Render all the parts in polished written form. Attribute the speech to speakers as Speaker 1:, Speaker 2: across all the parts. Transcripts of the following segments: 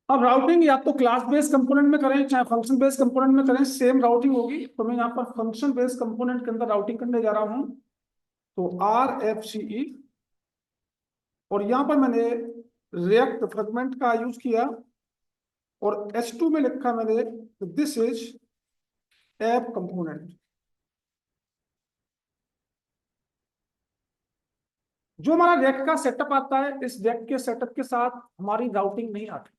Speaker 1: अब राउटिंग या तो क्लास बेस्ड कंपोनेंट में करें चाहे फंक्शन बेस्ड कंपोनेंट में करें, सेम राउटिंग होगी। तो मैं यहाँ पर फंक्शन बेस्ड कंपोनेंट के अंदर राउटिंग करने जा रहा हूँ। तो RFCE, और यहाँ पर मैंने रिएक्ट फ्रेगमेंट का यूज किया और H2 में लिखा मैंने दिस इज ऐप कंपोनेंट। जो हमारा रिएक्ट का सेटअप आता है, इस रिएक्ट के सेटअप के साथ हमारी राउटिंग नहीं आती।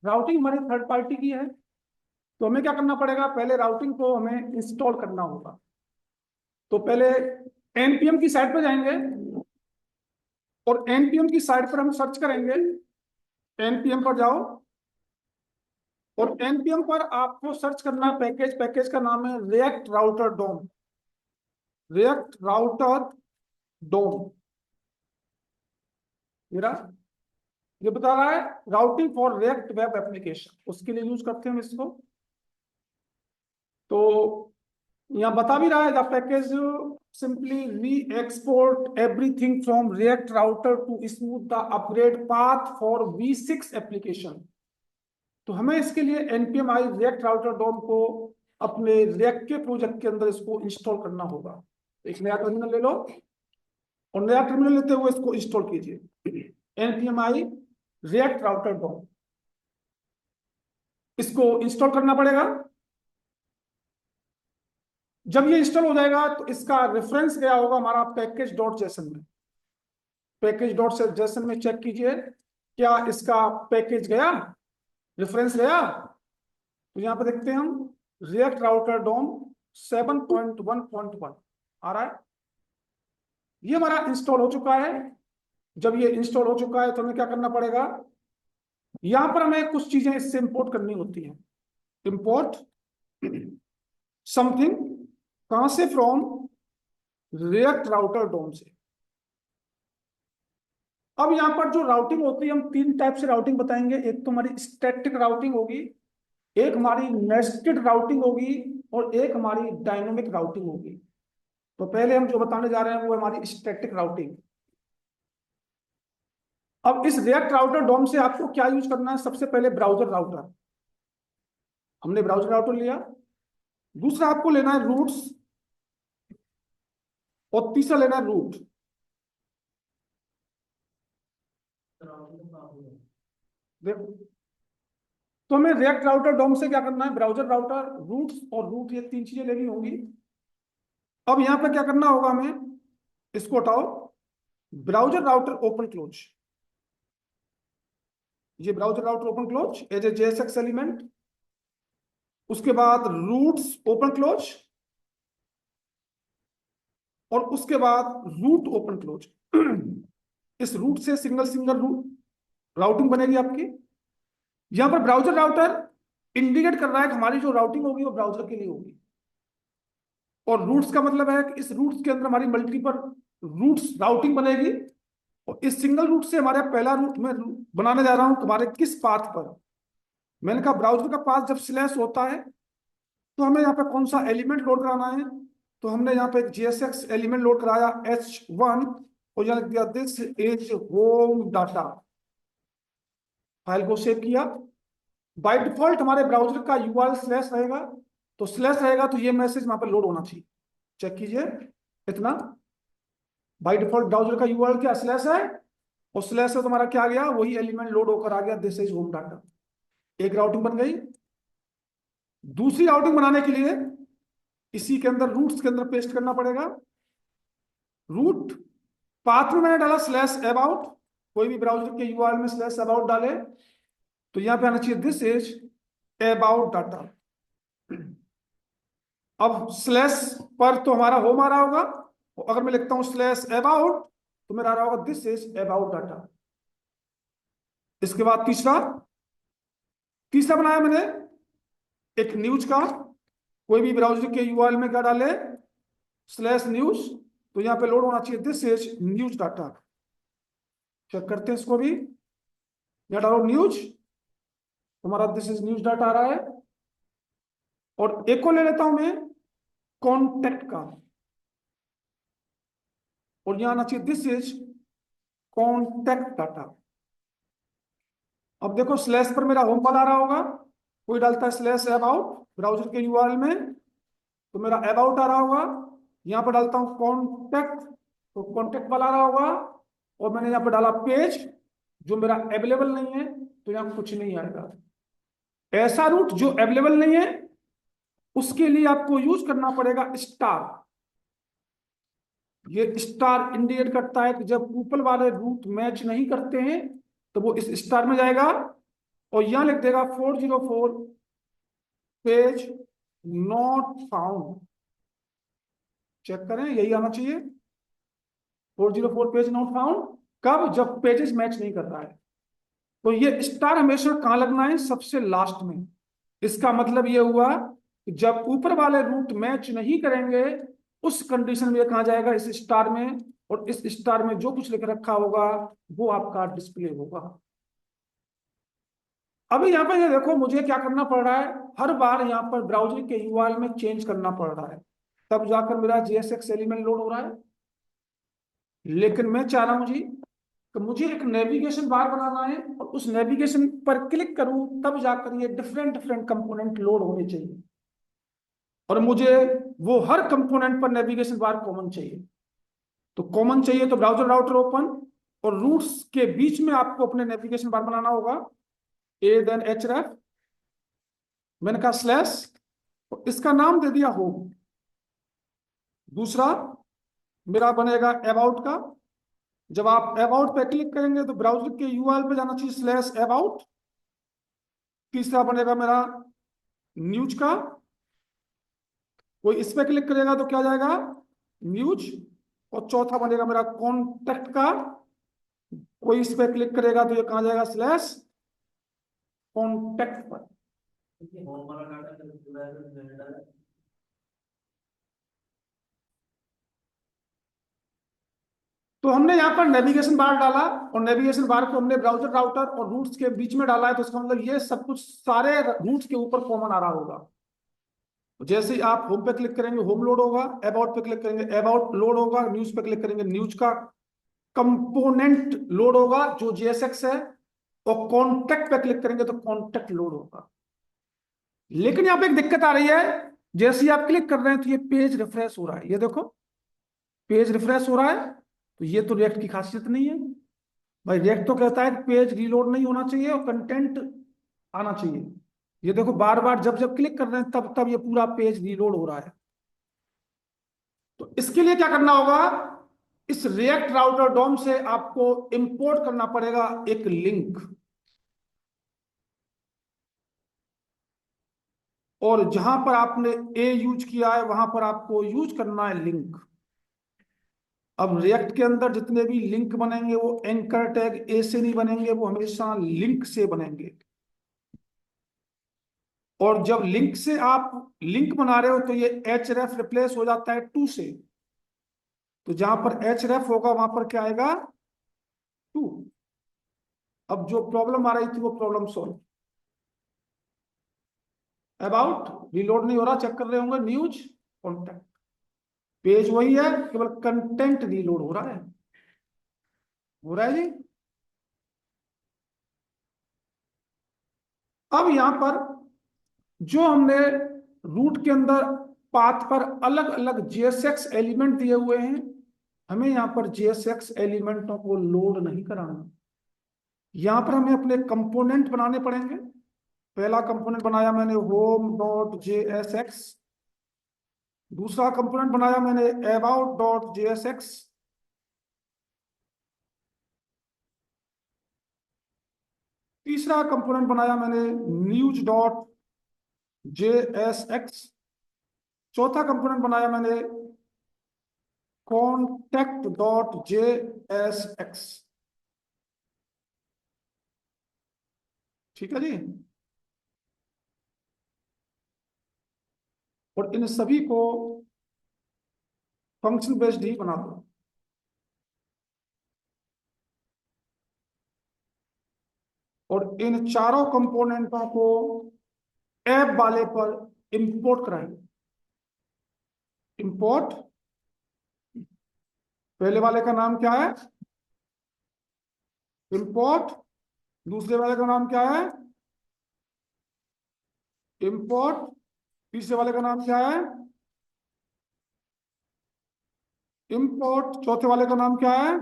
Speaker 1: राउटिंग हमारी थर्ड पार्टी की है। तो हमें क्या करना पड़ेगा, पहले राउटिंग को हमें इंस्टॉल करना होगा। तो पहले npm की साइट पर जाएंगे और npm की साइट पर हम सर्च करेंगे। npm पर जाओ और npm पर आपको सर्च करना पैकेज का नाम है रिएक्ट राउटर डोम। रिएक्ट राउटर डोम मेरा ये बता रहा है routing for react web application, उसके लिए यूज करते हैं हम इसको। तो यहाँ बता भी रहा है the package simply re export everything from React Router to smooth the upgrade path for V6 application. तो हमें इसके लिए npm i React Router DOM को अपने रिएक्ट के प्रोजेक्ट के अंदर इसको इंस्टॉल करना होगा। एक नया टर्मिनल ले लो और नया टर्मिनल लेते हुए इसको इंस्टॉल कीजिए npm i रिएक्ट राउटर डोम। इसको इंस्टॉल करना पड़ेगा। जब ये इंस्टॉल हो जाएगा तो इसका रेफरेंस गया होगा हमारा पैकेज डॉट जेसन में। पैकेज डॉट जेसन में चेक कीजिए क्या इसका पैकेज गया, रेफरेंस गया। तो यहां पर देखते हैं हम रिएक्ट राउटर डोम 7.1.1 आ रहा है। ये हमारा इंस्टॉल हो चुका है। जब ये इंस्टॉल हो चुका है तो हमें क्या करना पड़ेगा, यहां पर हमें कुछ चीजें इससे इंपोर्ट करनी होती हैं। इंपोर्ट समथिंग, कहां से, फ्रॉम रिएक्ट राउटर डोम से। अब यहां पर जो राउटिंग होती है, हम तीन टाइप से राउटिंग बताएंगे। एक तो हमारी स्टैटिक राउटिंग होगी, एक हमारी नेस्टेड राउटिंग होगी और एक हमारी डायनामिक राउटिंग होगी। तो पहले हम जो बताने जा रहे हैं वो हमारी स्टैटिक राउटिंग। अब इस रिएक्ट राउटर डोम से आपको क्या यूज करना है, सबसे पहले ब्राउजर राउटर। हमने ब्राउजर राउटर लिया। दूसरा आपको लेना है रूट्स और तीसरा लेना है रूट। देखो, तो हमें रिएक्ट राउटर डोम से क्या करना है, ब्राउजर राउटर, रूट्स और रूट, ये तीन चीजें लेनी होंगी। अब यहां पर क्या करना होगा हमें, इसको हटाओ, ब्राउजर राउटर ओपन क्लोज। ये browser router open close as a JSX element. उसके बाद रूट्स ओपन क्लोज और उसके बाद रूट ओपन क्लोज। इस रूट से सिंगल सिंगल रूट राउटिंग बनेगी आपकी। यहां पर ब्राउजर राउटर इंडिकेट कर रहा है कि हमारी जो राउटिंग होगी वो ब्राउजर के लिए होगी। और रूट्स का मतलब है कि इस रूट्स के अंदर हमारी मल्टीपल रूट्स राउटिंग बनेगी। और इस सिंगल रूट से हमारा पहला रूट मैं बनाने जा रहा हूं हमारे किस पाथ पर। मैंने कहा ब्राउजर का पाथ जब स्लैश होता है तो हमें यहाँ पे कौन सा एलिमेंट लोड कराना है। तो हमने यहाँ पे एक JSX एलिमेंट लोड कराया H1 और यहाँ लिख दिया this is home data. File को सेव किया। बाय डिफॉल्ट हमारे ब्राउजर का URL स्लैश रहेगा। तो स्लैश रहेगा तो ये मैसेज वहां पर लोड होना चाहिए। चेक कीजिए इतना। बाय डिफॉल्ट ब्राउजर का URL क्या स्लैश है, और स्लैश से तुम्हारा क्या आ गया, वही एलिमेंट लोड होकर आ गया दिस इज होम डाटा। एक राउटिंग बन गई। दूसरी राउटिंग बनाने के लिए इसी के अंदर रूट्स के अंदर पेस्ट करना पड़ेगा। रूट पाथ में मैंने डाला स्लैश अबाउट। कोई भी ब्राउजर के URL में स्लैश अबाउट डाले तो यहां पे आना चाहिए दिस इज अबाउट डाटा। अब स्लैश पर तो हमारा होम आ रहा होगा, और अगर मैं लिखता हूं स्लैश अबाउट तो मेरा आ रहा होगा दिस इज अबाउट डाटा। इसके बाद तीसरा तीसरा बनाया मैंने एक न्यूज का। कोई भी ब्राउजर के URL में क्या डाले स्लैश न्यूज, तो यहाँ पे लोड होना चाहिए this is news data. Check करते हैं इसको भी। यहाँ डालो न्यूज, तुम्हारा दिस इज न्यूज डाटा आ रहा है। और एक को ले लेता हूं मैं कॉन्टेक्ट का, और यहां आना चाहिए दिस इज कॉन्टेक्ट डाटा। अब देखो स्लैश पर मेरा होम वाला आ रहा होगा, कोई डालता है स्लैश अबाउट ब्राउजर के यूआरएल में, तो मेरा अबाउट आ रहा होगा। यहाँ पर डालता हूँ कॉन्टेक्ट, तो कॉन्टेक्ट वाला आ रहा होगा। और मैंने यहाँ पर डाला पेज, जो मेरा अवेलेबल नहीं है, तो यहाँ कुछ नहीं आएगा। ऐसा रूट जो अवेलेबल नहीं है, उसके लिए आपको यूज करना पड़ेगा स्टार। ये स्टार इंडिकेट करता है कि जब ऊपर वाले रूट मैच नहीं करते हैं, तो वो इस स्टार में जाएगा और यहां लिख देगा 404 पेज नॉट फाउंड। चेक करें, यही आना चाहिए, 404 पेज नॉट फाउंड। कब? जब पेजेस मैच नहीं कर रहा है। तो ये स्टार हमेशा कहां लगना है? सबसे लास्ट में। इसका मतलब ये हुआ कि जब ऊपर वाले रूट मैच नहीं करेंगे, उस कंडीशन में ये कहा जाएगा? इस स्टार में। और इस स्टार में जो कुछ लिख रखा होगा वो आपका डिस्प्ले होगा। अभी यहाँ पर ये देखो, मुझे क्या करना पड़ रहा है, हर बार यहाँ पर ब्राउजर के यूआरएल में चेंज करना पड़ रहा है, तब जाकर मेरा JSX एलिमेंट लोड हो रहा है। लेकिन मैं चाह रहा हूं जी कि मुझे एक नेविगेशन बार बनाना है, और उस नेविगेशन पर क्लिक करूं तब जाकर ये डिफरेंट डिफरेंट कंपोनेंट लोड होने चाहिए। और मुझे वो हर कंपोनेंट पर नेविगेशन बार कॉमन चाहिए। तो कॉमन चाहिए तो ब्राउजर राउटर ओपन, और रूट्स के बीच में आपको अपने नेविगेशन बार बनाना होगा। ए देन href, मैंने कहा स्लैश, तो इसका नाम दे दिया होम। दूसरा मेरा बनेगा अबाउट का। जब आप अबाउट पे क्लिक करेंगे तो ब्राउजर के यूआरएल पे जाना चाहिए स्लैश अबाउट। तीसरा बनेगा मेरा न्यूज का, कोई इस पे क्लिक करेगा तो क्या जाएगा? न्यूज। और चौथा बनेगा मेरा कॉन्टेक्ट का, कोई इस पे क्लिक करेगा तो ये कहाँ जाएगा? स्लैश कॉन्टेक्ट पर। तो हमने यहाँ पर नेविगेशन बार डाला, और नेविगेशन बार को हमने ब्राउजर राउटर और रूट्स के बीच में डाला है, तो इसका मतलब ये सब कुछ सारे रूट्स के ऊपर कॉमन आ रहा होगा। तो जैसे ही आप होम पे क्लिक करेंगे होम लोड होगा, अबाउट पे क्लिक करेंगे अबाउट लोड होगा, न्यूज पे क्लिक करेंगे न्यूज का कंपोनेंट लोड होगा जो JSX है, और कॉन्टेक्ट पे क्लिक करेंगे तो कॉन्टेक्ट लोड होगा। लेकिन यहाँ पे एक दिक्कत आ रही है, जैसे ही आप क्लिक कर रहे हैं तो ये पेज रिफ्रेश हो रहा है, ये देखो पेज रिफ्रेश हो रहा है। तो ये तो रिएक्ट की खासियत नहीं है भाई। रिएक्ट तो कहता है कि पेज रीलोड नहीं होना चाहिए और कंटेंट आना चाहिए। ये देखो बार बार जब जब क्लिक कर रहे हैं तब तब ये पूरा पेज रीलोड हो रहा है। तो इसके लिए क्या करना होगा? इस रिएक्ट राउटर डॉम से आपको इंपोर्ट करना पड़ेगा एक लिंक, और जहां पर आपने ए यूज किया है वहां पर आपको यूज करना है लिंक। अब रिएक्ट के अंदर जितने भी लिंक बनेंगे वो एंकर टैग ए से नहीं बनेंगे, वो हमेशा लिंक से बनेंगे। और जब लिंक से आप लिंक बना रहे हो तो ये href रिप्लेस हो जाता है टू से। तो जहां पर href होगा वहां पर क्या आएगा? टू। अब जो प्रॉब्लम आ रही थी वो प्रॉब्लम सॉल्व। अबाउट रीलोड नहीं हो रहा, चेक कर रहे होंगे, न्यूज कॉन्टेक्ट, पेज वही है, केवल कंटेंट रीलोड हो रहा है। हो रहा है जी। अब यहां पर जो हमने रूट के अंदर पाथ पर अलग अलग JSX एलिमेंट दिए हुए हैं, हमें यहां पर JSX एलिमेंटों को लोड नहीं कराना। यहां पर हमें अपने कंपोनेंट बनाने पड़ेंगे। पहला कंपोनेंट बनाया मैंने home.jsx, दूसरा कंपोनेंट बनाया मैंने about.jsx, तीसरा कंपोनेंट बनाया मैंने news.jsx, चौथा कंपोनेंट बनाया मैंने contact.jsx। ठीक है जी। और इन सभी को फंक्शन बेस्ड ही बना दो, और इन चारों कंपोनेंटों को ऐप वाले पर इंपोर्ट कराएंगे। इंपोर्ट, पहले वाले का नाम क्या है? इंपोर्ट दूसरे वाले का नाम क्या है? इंपोर्ट। तीसरे वाले का नाम क्या है? इंपोर्ट। चौथे वाले का नाम क्या है?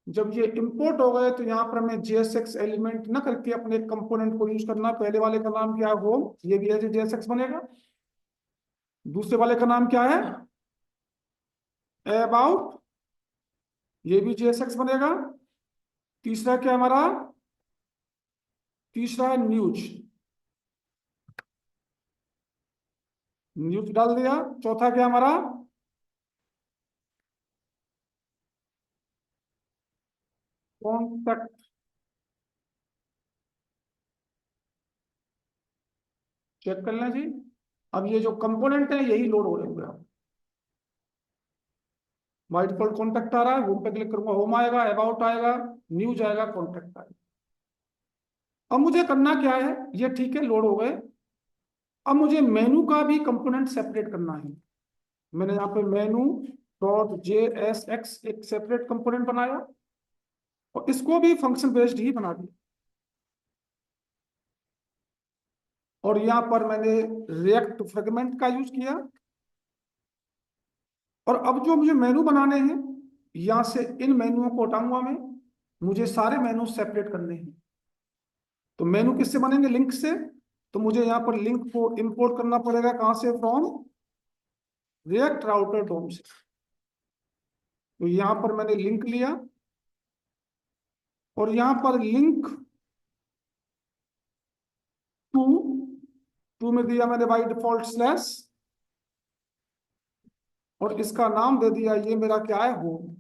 Speaker 1: जब ये इंपोर्ट हो गए तो यहाँ पर हमें JSX एलिमेंट ना करके अपने कंपोनेंट को यूज करना है। पहले वाले का नाम क्या है? होम, ये भी ऐसे JSX बनेगा। दूसरे वाले का नाम क्या है? अबाउट, ये भी JSX बनेगा। तीसरा क्या है हमारा? तीसरा है न्यूज, न्यूज डाल दिया। चौथा क्या हमारा? कॉन्टेक्ट। चेक कर लें जी। अब ये जो कंपोनेंट है यही लोड हो रहे होंगे। आप बाय डिफॉल्ट कॉन्टेक्ट आ रहा है, होम पे क्लिक करूंगा, होम आएगा, अबाउट आएगा, न्यूज आएगा, कॉन्टेक्ट आएगा। अब मुझे करना क्या है? ये ठीक है, लोड हो गए। अब मुझे मेनू का भी कंपोनेंट सेपरेट करना है। मैंने यहाँ पे मेनू डॉट JSX एक सेपरेट कंपोनेंट बनाया और इसको भी फंक्शन बेस्ड ही बना दिया। और यहाँ पर मैंने रिएक्ट फ्रेगमेंट का यूज किया। और अब जो मुझे मेनू बनाने हैं, यहाँ से इन मेन्यूओं को हटाऊंगा मैं। मुझे सारे मेनू सेपरेट करने हैं। तो मेनू किससे बनेंगे? लिंक से। तो मुझे यहाँ पर लिंक को इंपोर्ट करना पड़ेगा, कहाँ से? फ्रॉम रिएक्ट राउटर डोम से। तो यहाँ पर मैंने लिंक लिया और यहाँ पर लिंक टू, टू में दिया मैंने बाई डिफॉल्ट स्लैश, और इसका नाम दे दिया, ये मेरा क्या है? होम।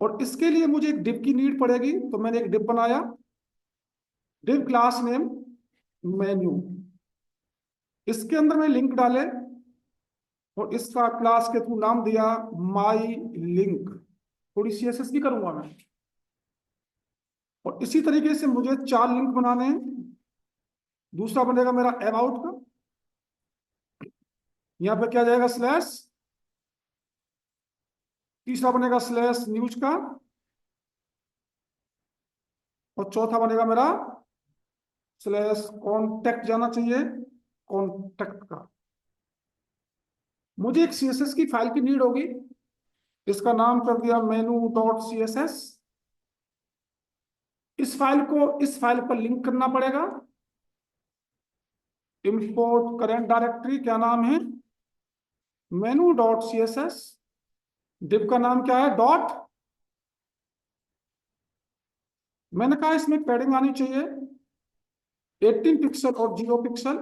Speaker 1: और इसके लिए मुझे एक डिव की नीड पड़ेगी, तो मैंने एक डिव बनाया, डिव क्लास नेम मेन्यू। इसके अंदर मैं लिंक डाले और इसका क्लास के थ्रू नाम दिया माई लिंक। थोड़ी CSS भी करूंगा मैं। और इसी तरीके से मुझे 4 लिंक बनाने हैं। दूसरा बनेगा मेरा अबाउट का, यहाँ पे क्या जाएगा? स्लैश। तीसरा बनेगा स्लैश न्यूज का, और चौथा बनेगा मेरा स्लैश कॉन्टेक्ट, जाना चाहिए कॉन्टेक्ट का। मुझे एक CSS की फाइल की नीड होगी, इसका नाम कर दिया मेनू डॉट CSS। इस फाइल को इस फाइल पर लिंक करना पड़ेगा। इंपोर्ट करेंट डायरेक्टरी, क्या नाम है? मेनू डॉट CSS। डिव का नाम क्या है? डॉट। मैंने कहा इसमें पैडिंग आनी चाहिए 18 पिक्सल और 0 पिक्सल।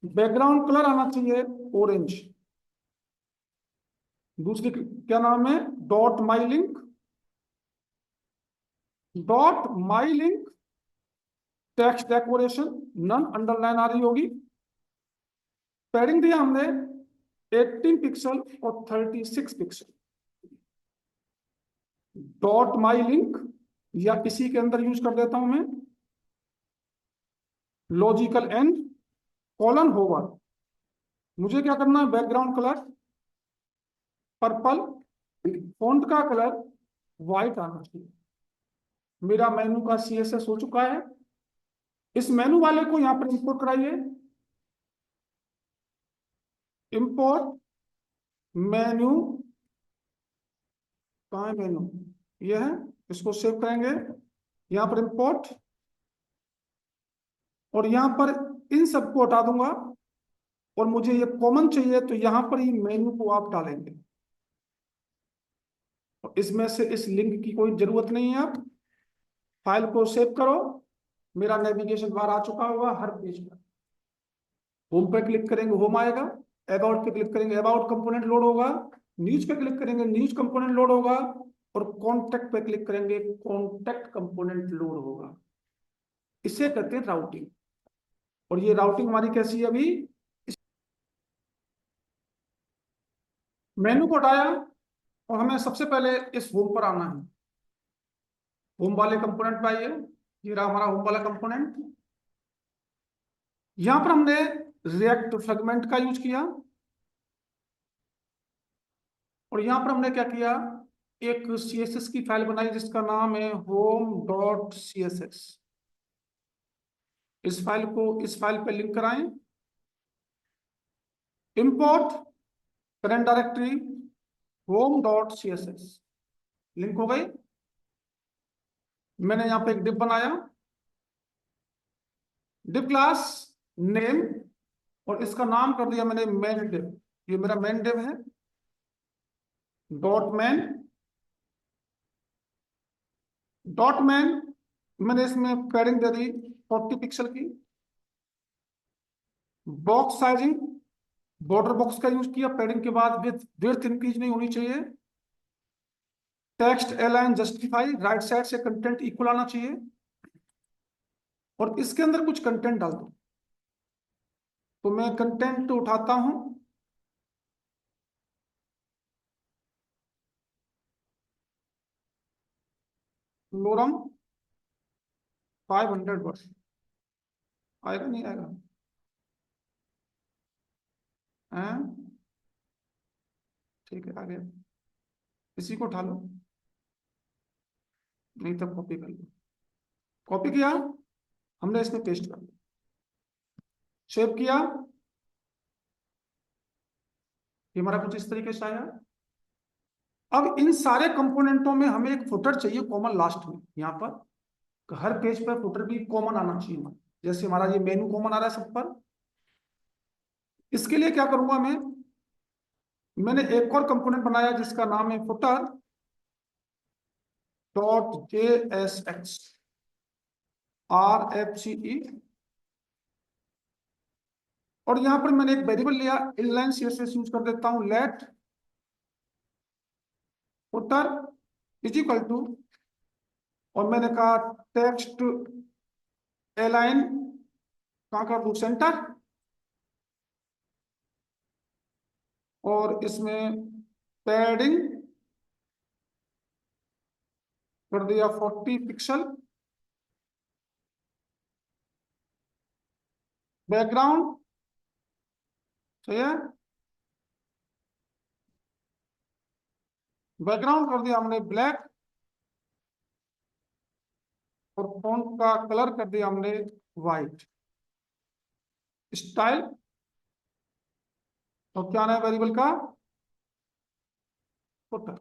Speaker 1: बैकग्राउंड कलर आना चाहिए ऑरेंज। दूसरी क्या नाम है? Dot my link, dot my link text decoration, none underline आ रही होगी। पैडिंग दिया हमने 18 पिक्सल और 36 पिक्सल। डॉट माई लिंक, या इसी के अंदर यूज कर देता हूं मैं लॉजिकल एंड कॉलन होवर। मुझे क्या करना है? बैकग्राउंड कलर पर्पल, फॉन्ट का कलर व्हाइट आना चाहिए। मेरा मेनू का CSS हो चुका है। इस मेनू वाले को यहां पर इंपोर्ट कराइए। इंपोर्ट मेन्यू, कहाँ है मेनू? ये है। इसको सेव करेंगे, यहाँ पर इंपोर्ट, और यहाँ पर इन सबको हटा दूंगा। और मुझे ये कॉमन चाहिए, तो यहाँ पर ही मेनू को आप डालेंगे। और इसमें से इस लिंक की कोई जरूरत नहीं है। आप फाइल को सेव करो। मेरा नेविगेशन बार आ चुका होगा हर पेज पर। होम पे क्लिक करेंगे, होम आएगा। अबाउट पे क्लिक करेंगे, अबाउट कंपोनेंट लोड होगा। न्यूज पे क्लिक करेंगे, न्यूज कंपोनेंट लोड होगा। और कॉन्टेक्ट पे क्लिक करेंगे, कॉन्टेक्ट कंपोनेंट लोड होगा। इसे कहते हैं राउटिंग। और ये राउटिंग हमारी कैसी है अभी? मेनू को हटाया और हमें सबसे पहले इस होम पर आना है। होम वाले कंपोनेंट पे आइए। ये रहा हमारा होम वाला कंपोनेंट। यहां पर हमने रिएक्ट फ्रेगमेंट का यूज किया। और यहां पर हमने क्या किया? एक CSS की फाइल बनाई जिसका नाम है home.css। इस फाइल पे लिंक कराएं, import current directory home.css। Link हो गई। मैंने यहाँ पे एक डिव बनाया, डिव क्लास नेम, और इसका नाम कर दिया मैंने मेन डिव। ये मेरा मेन डिव है, डॉट मैन। डॉट मैन मैंने इसमें पैडिंग दे दी 40 पिक्सल की। बॉक्स साइजिंग बॉर्डर बॉक्स का यूज किया पैडिंग के बाद, विथ विड्थ इंक्रीज नहीं होनी चाहिए। Text align justify, right side से कंटेंट इक्वल आना चाहिए, और इसके अंदर कुछ कंटेंट डाल दो। तो मैं कंटेंट उठाता हूं, लोरम 500 वर्ड। आएगा नहीं आएगा? हैं? ठीक है, आ गया। इसी को उठा लो, नहीं तो कॉपी कर लो। कॉपी किया, हमने इसमें पेस्ट कर दिया, सेव किया। ये हमारा कुछ इस तरीके से आया। अब इन सारे कंपोनेंटों में हमें एक फुटर चाहिए कॉमन लास्ट में। यहाँ पर हर पेज पर फुटर भी कॉमन आना चाहिए। जैसे हमारा ये मेनू कॉमन आ रहा है सब पर। इसके लिए क्या करूंगा मैंने एक और कंपोनेंट बनाया जिसका नाम है फुटर डॉट JSX RFCE। और यहां पर मैंने एक वेरिएबल लिया, इनलाइन CSS यूज कर देता हूं, let footer is equal to, और मैंने कहा टेक्स्ट अलाइन कहां कर दूं, सेंटर, और इसमें पैडिंग कर दिया 40 पिक्सल। बैकग्राउंड सही है, बैकग्राउंड कर दिया हमने ब्लैक, और फॉन्ट का कलर कर दिया हमने व्हाइट। स्टाइल, और क्या नाम है वेरिएबल का, फुटर।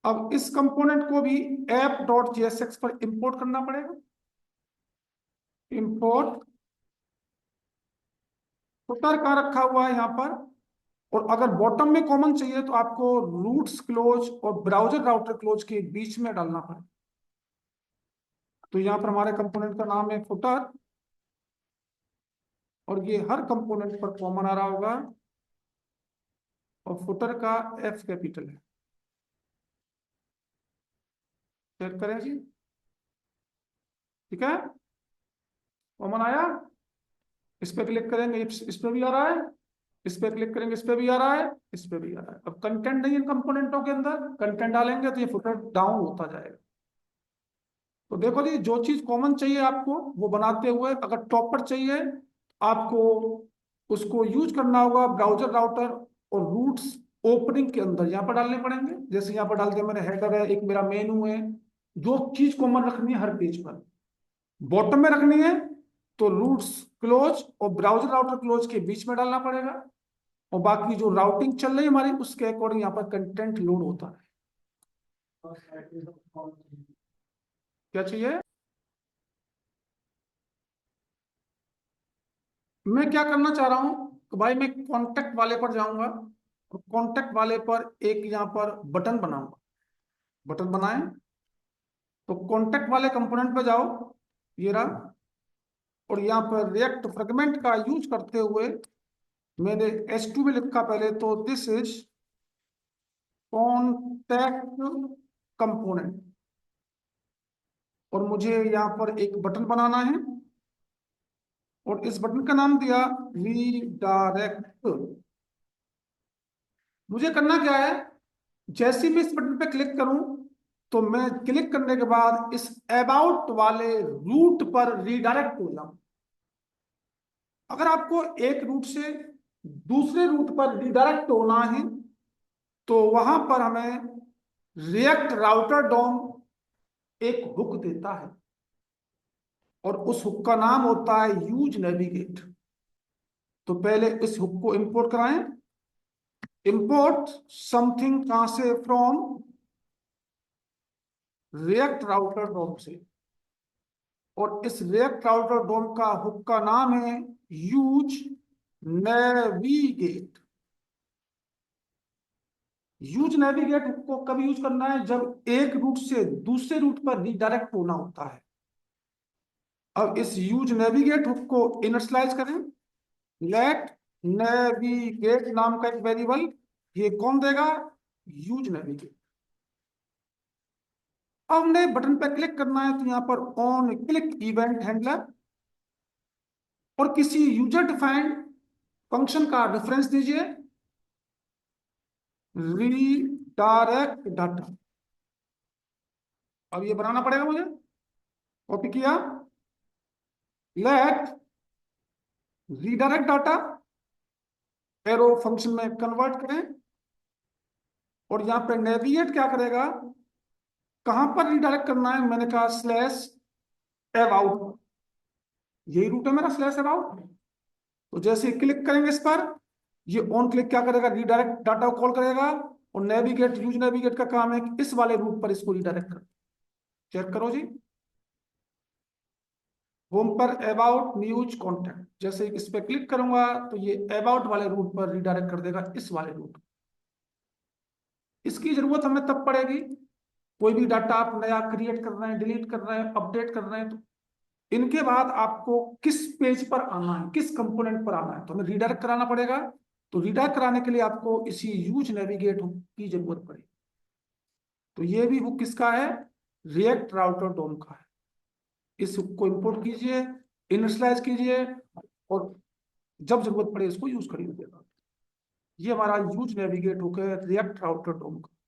Speaker 1: अब इस कंपोनेंट को भी app.jsx पर इंपोर्ट करना पड़ेगा। इंपोर्ट फुटर कहाँ रखा हुआ है, यहाँ पर। और अगर बॉटम में कॉमन चाहिए तो आपको रूट्स क्लोज और ब्राउजर राउटर क्लोज के बीच में डालना पड़ेगा। तो यहाँ पर हमारे कंपोनेंट का नाम है फुटर, और ये हर कंपोनेंट पर कॉमन आ रहा होगा, और फुटर का F कैपिटल है। चेक करें जी, ठीक है, कॉमन आया। इस पे क्लिक करेंगे, इस पे भी आ रहा है, इस पे क्लिक करेंगे, इस पे भी आ रहा है, इस पे भी आ रहा है। अब कंटेंट नहीं है कंपोनेंटों के अंदर, कंटेंट डालेंगे तो ये फुटर डाउन होता जाएगा। तो देखो जी, जो चीज कॉमन चाहिए आपको वो बनाते हुए, अगर टॉप पर चाहिए आपको उसको यूज करना होगा ब्राउजर राउटर और रूट्स ओपनिंग के अंदर, यहाँ पर डालने पड़ेंगे। जैसे यहाँ पर डाल दिया मैंने, हेडर है, एक मेरा मेनू है। जो चीज कॉमन रखनी है हर पेज पर, बॉटम में रखनी है तो रूट्स क्लोज और ब्राउजर राउटर क्लोज के बीच में डालना पड़ेगा, और बाकी जो राउटिंग चल रही है हमारी उसके अकॉर्डिंग यहाँ पर कंटेंट लोड होता है। क्या चाहिए, मैं क्या करना चाह रहा हूं तो भाई मैं कॉन्टेक्ट वाले पर जाऊंगा, और कॉन्टेक्ट वाले पर एक यहाँ पर बटन बनाऊंगा। बटन बनाएं, तो कॉन्टेक्ट वाले कंपोनेंट पे जाओ, ये रहा, और यहाँ पर रिएक्ट फ्रेगमेंट का यूज करते हुए मैंने H2 में लिखा पहले, तो दिस इज कॉन्टेक्ट कंपोनेंट, और मुझे यहाँ पर एक बटन बनाना है, और इस बटन का नाम दिया रीडायरेक्ट। मुझे करना क्या है, जैसे ही मैं इस बटन पे क्लिक करूं तो मैं क्लिक करने के बाद इस अबाउट वाले रूट पर रीडायरेक्ट हो जाऊं। अगर आपको एक रूट से दूसरे रूट पर रीडायरेक्ट होना है तो वहां पर हमें रिएक्ट राउटर डोम एक हुक देता है और उस हुक का नाम होता है यूज नेविगेट। तो पहले इस हुक को इंपोर्ट कराएं। इंपोर्ट समथिंग कहां से? फ्रॉम रिएक्ट राउटर डोम से। और इस रिएक्ट राउटर डोम का हुक का नाम है use navigate. Use navigate hook को कब यूज करना है? जब एक रूट से दूसरे रूट पर रिडायरेक्ट होना होता है। अब इस यूज नेविगेट हुक को इनिशियलाइज करें। लेट नेविगेट नाम का एक वेरिएबल, ये कौन देगा? Use navigate. अब हमने बटन पर क्लिक करना है, तो यहां पर ऑन क्लिक इवेंट हैंडलर और किसी यूजर डिफाइंड फंक्शन का रेफरेंस दीजिए, रीडायरेक्ट डाटा। अब ये बनाना पड़ेगा मुझे। कॉपी किया, let redirect data arrow function में कन्वर्ट करें। और यहां पे नेविगेट क्या करेगा, कहां पर रीडायरेक्ट करना है? मैंने कहा स्लैश अबाउट। यही रूट है मेरा, स्लैश अबाउट। तो जैसे क्लिक करेंगे इस पर, ये ऑन क्लिक क्या करेगा? रीडायरेक्ट डाटा को कॉल करेगा। और नेविगेट, यूज नेविगेट का काम है कि इस वाले रूट पर इसको रीडायरेक्ट कर। चेक करो जी। होम पर अबाउट न्यूज कॉन्टेक्ट, जैसे इस पर क्लिक करूंगा तो ये अबाउट वाले रूट पर रीडायरेक्ट कर देगा, इस वाले रूट। इसकी जरूरत हमें तब पड़ेगी कोई भी डाटा आप नया क्रिएट कर रहे हैं, डिलीट कर रहे हैं, अपडेट कर रहे हैं, तो इनके बाद आपको किस पेज पर आना है, किस कंपोनेंट पर आना है, तो हमें रीडायरेक्ट कराना पड़ेगा। तो रीडायरेक्ट कराने के लिए आपको इसी यूज नेविगेट हुक की जरूरत पड़ेगी। तो ये भी हुक किसका है? रिएक्ट राउटर डोम का है। इस हुक को इंपोर्ट कीजिए, इनिशियलाइज कीजिए और जब जरूरत पड़े इसको यूज करिएगा। ये हमारा यूज नेविगेट हुक है रिएक्ट राउटर डोम का।